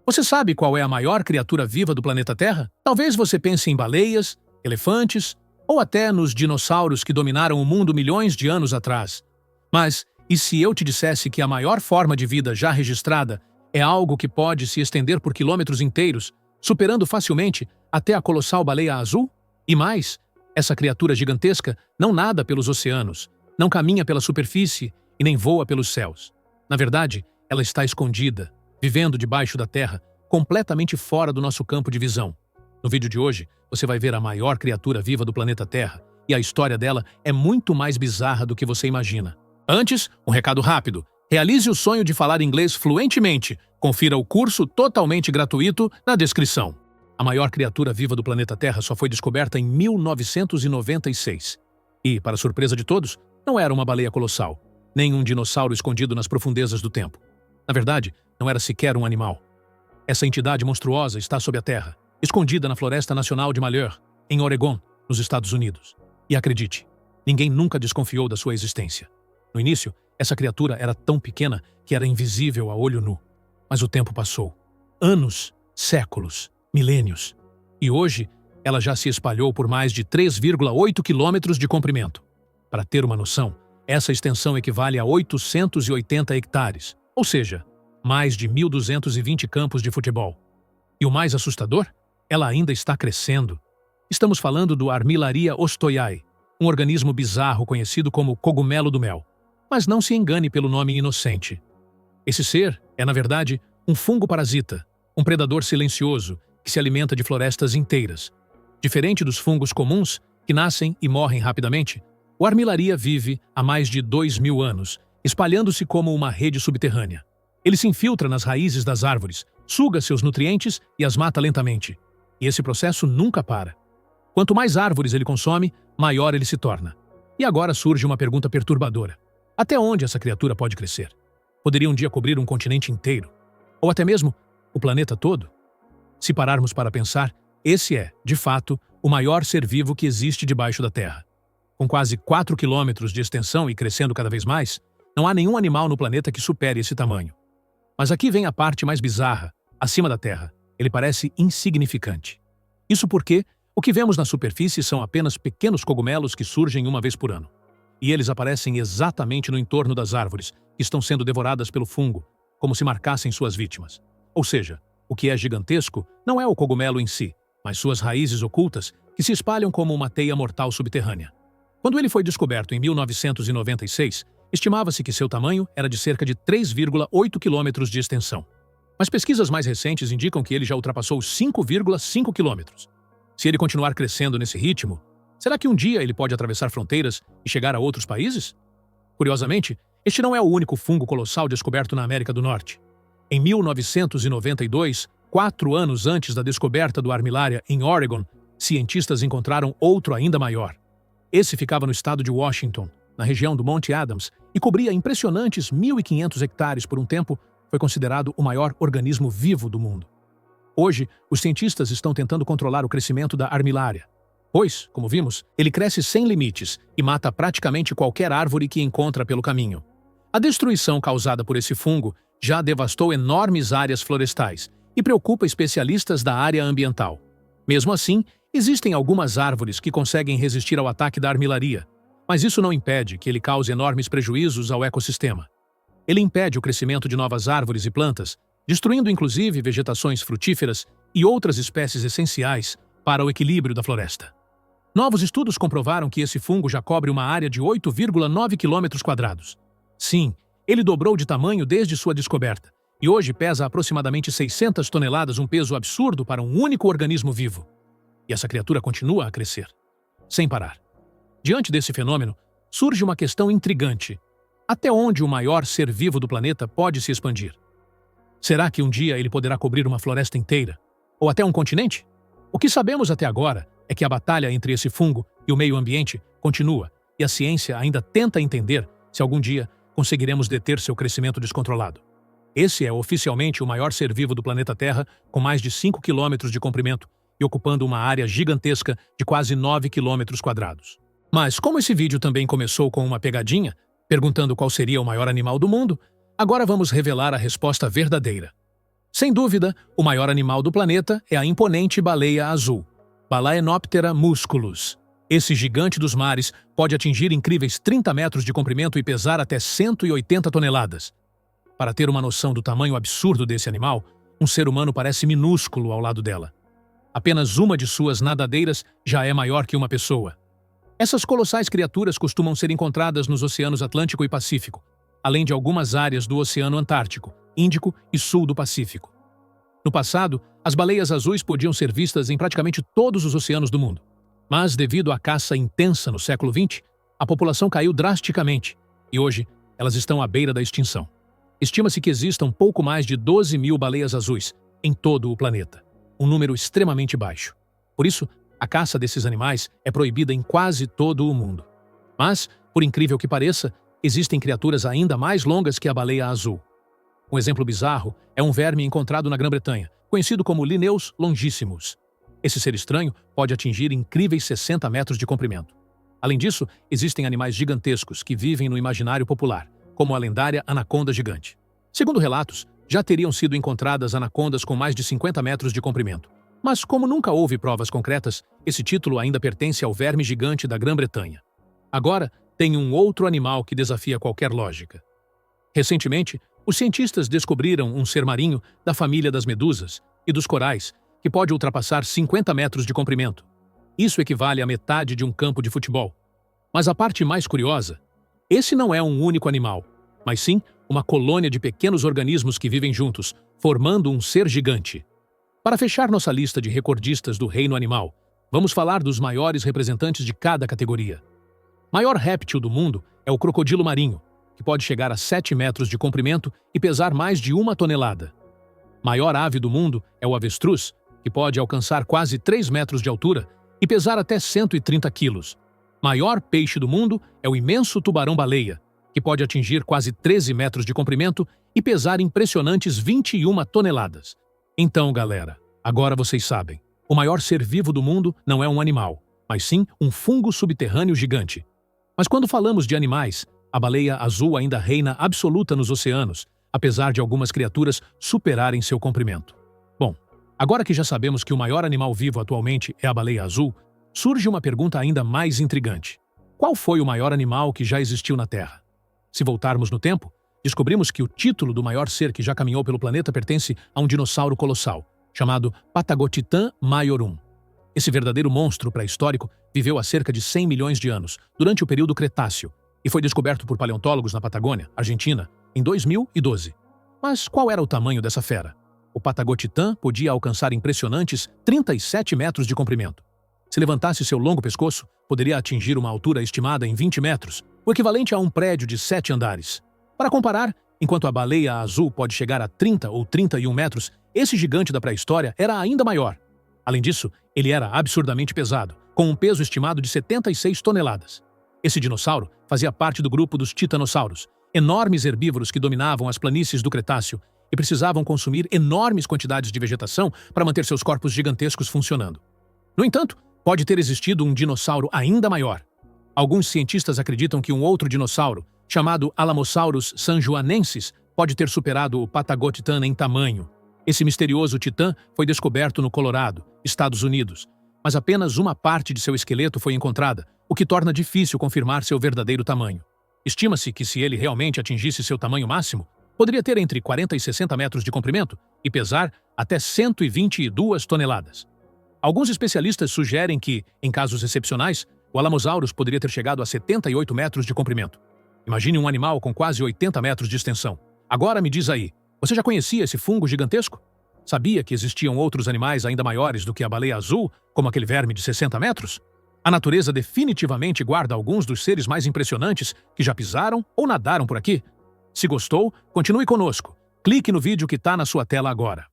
Você sabe qual é a maior criatura viva do planeta Terra? Talvez você pense em baleias, elefantes ou até nos dinossauros que dominaram o mundo milhões de anos atrás. Mas e se eu te dissesse que a maior forma de vida já registrada é algo que pode se estender por quilômetros inteiros, superando facilmente até a colossal baleia azul? E mais, essa criatura gigantesca não nada pelos oceanos, não caminha pela superfície e nem voa pelos céus. Na verdade, ela está escondida, vivendo debaixo da terra, completamente fora do nosso campo de visão. No vídeo de hoje, você vai ver a maior criatura viva do planeta Terra, e a história dela é muito mais bizarra do que você imagina. Antes, um recado rápido. Realize o sonho de falar inglês fluentemente. Confira o curso totalmente gratuito na descrição. A maior criatura viva do planeta Terra só foi descoberta em 1996. E, para surpresa de todos, não era uma baleia colossal, nem um dinossauro escondido nas profundezas do tempo. Na verdade, não era sequer um animal. Essa entidade monstruosa está sob a terra, escondida na Floresta Nacional de Malheur, em Oregon, nos Estados Unidos. E acredite, ninguém nunca desconfiou da sua existência. No início, essa criatura era tão pequena que era invisível a olho nu. Mas o tempo passou. Anos, séculos, milênios. E hoje, ela já se espalhou por mais de 3,8 quilômetros de comprimento. Para ter uma noção, essa extensão equivale a 880 hectares, ou seja, mais de 1.220 campos de futebol. E o mais assustador? Ela ainda está crescendo. Estamos falando do Armillaria ostoiae, um organismo bizarro conhecido como cogumelo do mel. Mas não se engane pelo nome inocente. Esse ser é, na verdade, um fungo parasita, um predador silencioso que se alimenta de florestas inteiras. Diferente dos fungos comuns, que nascem e morrem rapidamente, o Armillaria vive há mais de 2.000 anos, espalhando-se como uma rede subterrânea. Ele se infiltra nas raízes das árvores, suga seus nutrientes e as mata lentamente. E esse processo nunca para. Quanto mais árvores ele consome, maior ele se torna. E agora surge uma pergunta perturbadora. Até onde essa criatura pode crescer? Poderia um dia cobrir um continente inteiro? Ou até mesmo o planeta todo? Se pararmos para pensar, esse é, de fato, o maior ser vivo que existe debaixo da Terra. Com quase 4 quilômetros de extensão e crescendo cada vez mais, não há nenhum animal no planeta que supere esse tamanho. Mas aqui vem a parte mais bizarra. Acima da Terra, ele parece insignificante. Isso porque o que vemos na superfície são apenas pequenos cogumelos que surgem uma vez por ano. E eles aparecem exatamente no entorno das árvores, que estão sendo devoradas pelo fungo, como se marcassem suas vítimas. Ou seja, o que é gigantesco não é o cogumelo em si, mas suas raízes ocultas, que se espalham como uma teia mortal subterrânea. Quando ele foi descoberto em 1996, estimava-se que seu tamanho era de cerca de 3,8 quilômetros de extensão. Mas pesquisas mais recentes indicam que ele já ultrapassou os 5,5 quilômetros. Se ele continuar crescendo nesse ritmo, será que um dia ele pode atravessar fronteiras e chegar a outros países? Curiosamente, este não é o único fungo colossal descoberto na América do Norte. Em 1992, 4 anos antes da descoberta do Armillaria em Oregon, cientistas encontraram outro ainda maior. Esse ficava no estado de Washington, na região do Monte Adams, e cobria impressionantes 1.500 hectares por um tempo, foi considerado o maior organismo vivo do mundo. Hoje, os cientistas estão tentando controlar o crescimento da Armillaria. Pois, como vimos, ele cresce sem limites e mata praticamente qualquer árvore que encontra pelo caminho. A destruição causada por esse fungo já devastou enormes áreas florestais e preocupa especialistas da área ambiental. Mesmo assim, existem algumas árvores que conseguem resistir ao ataque da Armillaria, mas isso não impede que ele cause enormes prejuízos ao ecossistema. Ele impede o crescimento de novas árvores e plantas, destruindo inclusive vegetações frutíferas e outras espécies essenciais para o equilíbrio da floresta. Novos estudos comprovaram que esse fungo já cobre uma área de 8,9 quilômetros quadrados. Sim, ele dobrou de tamanho desde sua descoberta, e hoje pesa aproximadamente 600 toneladas, um peso absurdo para um único organismo vivo. E essa criatura continua a crescer, sem parar. Diante desse fenômeno, surge uma questão intrigante. Até onde o maior ser vivo do planeta pode se expandir? Será que um dia ele poderá cobrir uma floresta inteira? Ou até um continente? O que sabemos até agora é que a batalha entre esse fungo e o meio ambiente continua, e a ciência ainda tenta entender se algum dia conseguiremos deter seu crescimento descontrolado. Esse é oficialmente o maior ser vivo do planeta Terra, com mais de 5 quilômetros de comprimento e ocupando uma área gigantesca de quase 9 quilômetros quadrados. Mas como esse vídeo também começou com uma pegadinha, perguntando qual seria o maior animal do mundo, agora vamos revelar a resposta verdadeira. Sem dúvida, o maior animal do planeta é a imponente baleia azul, Balaenoptera musculus. Esse gigante dos mares pode atingir incríveis 30 metros de comprimento e pesar até 180 toneladas. Para ter uma noção do tamanho absurdo desse animal, um ser humano parece minúsculo ao lado dela. Apenas uma de suas nadadeiras já é maior que uma pessoa. Essas colossais criaturas costumam ser encontradas nos oceanos Atlântico e Pacífico, além de algumas áreas do Oceano Antártico, Índico e Sul do Pacífico. No passado, as baleias azuis podiam ser vistas em praticamente todos os oceanos do mundo. Mas, devido à caça intensa no século XX, a população caiu drasticamente e hoje elas estão à beira da extinção. Estima-se que existam pouco mais de 12 mil baleias azuis em todo o planeta, um número extremamente baixo. Por isso, a caça desses animais é proibida em quase todo o mundo. Mas, por incrível que pareça, existem criaturas ainda mais longas que a baleia azul. Um exemplo bizarro é um verme encontrado na Grã-Bretanha, conhecido como Linnaeus longissimus. Esse ser estranho pode atingir incríveis 60 metros de comprimento. Além disso, existem animais gigantescos que vivem no imaginário popular, como a lendária anaconda gigante. Segundo relatos, já teriam sido encontradas anacondas com mais de 50 metros de comprimento. Mas como nunca houve provas concretas, esse título ainda pertence ao verme gigante da Grã-Bretanha. Agora, tem um outro animal que desafia qualquer lógica. Recentemente, os cientistas descobriram um ser marinho da família das medusas e dos corais que pode ultrapassar 50 metros de comprimento. Isso equivale à metade de um campo de futebol. Mas a parte mais curiosa, esse não é um único animal, mas sim uma colônia de pequenos organismos que vivem juntos, formando um ser gigante. Para fechar nossa lista de recordistas do reino animal, vamos falar dos maiores representantes de cada categoria. Maior réptil do mundo é o crocodilo marinho, que pode chegar a 7 metros de comprimento e pesar mais de 1 tonelada. Maior ave do mundo é o avestruz, que pode alcançar quase 3 metros de altura e pesar até 130 quilos. Maior peixe do mundo é o imenso tubarão-baleia, que pode atingir quase 13 metros de comprimento e pesar impressionantes 21 toneladas. Então, galera, agora vocês sabem, o maior ser vivo do mundo não é um animal, mas sim um fungo subterrâneo gigante. Mas quando falamos de animais, a baleia azul ainda reina absoluta nos oceanos, apesar de algumas criaturas superarem seu comprimento. Bom, agora que já sabemos que o maior animal vivo atualmente é a baleia azul, surge uma pergunta ainda mais intrigante. Qual foi o maior animal que já existiu na Terra? Se voltarmos no tempo, descobrimos que o título do maior ser que já caminhou pelo planeta pertence a um dinossauro colossal, chamado Patagotitan maiorum. Esse verdadeiro monstro pré-histórico viveu há cerca de 100 milhões de anos, durante o período Cretáceo, e foi descoberto por paleontólogos na Patagônia, Argentina, em 2012. Mas qual era o tamanho dessa fera? O Patagotitan podia alcançar impressionantes 37 metros de comprimento. Se levantasse seu longo pescoço, poderia atingir uma altura estimada em 20 metros, o equivalente a um prédio de 7 andares. Para comparar, enquanto a baleia azul pode chegar a 30 ou 31 metros, esse gigante da pré-história era ainda maior. Além disso, ele era absurdamente pesado, com um peso estimado de 76 toneladas. Esse dinossauro fazia parte do grupo dos titanossauros, enormes herbívoros que dominavam as planícies do Cretáceo e precisavam consumir enormes quantidades de vegetação para manter seus corpos gigantescos funcionando. No entanto, pode ter existido um dinossauro ainda maior. Alguns cientistas acreditam que um outro dinossauro, chamado Alamosaurus sanjuanensis, pode ter superado o Patagotitan em tamanho. Esse misterioso titã foi descoberto no Colorado, Estados Unidos, mas apenas uma parte de seu esqueleto foi encontrada, o que torna difícil confirmar seu verdadeiro tamanho. Estima-se que se ele realmente atingisse seu tamanho máximo, poderia ter entre 40 e 60 metros de comprimento e pesar até 122 toneladas. Alguns especialistas sugerem que, em casos excepcionais, o Alamosaurus poderia ter chegado a 78 metros de comprimento. Imagine um animal com quase 80 metros de extensão. Agora me diz aí, você já conhecia esse fungo gigantesco? Sabia que existiam outros animais ainda maiores do que a baleia azul, como aquele verme de 60 metros? A natureza definitivamente guarda alguns dos seres mais impressionantes que já pisaram ou nadaram por aqui. Se gostou, continue conosco. Clique no vídeo que está na sua tela agora.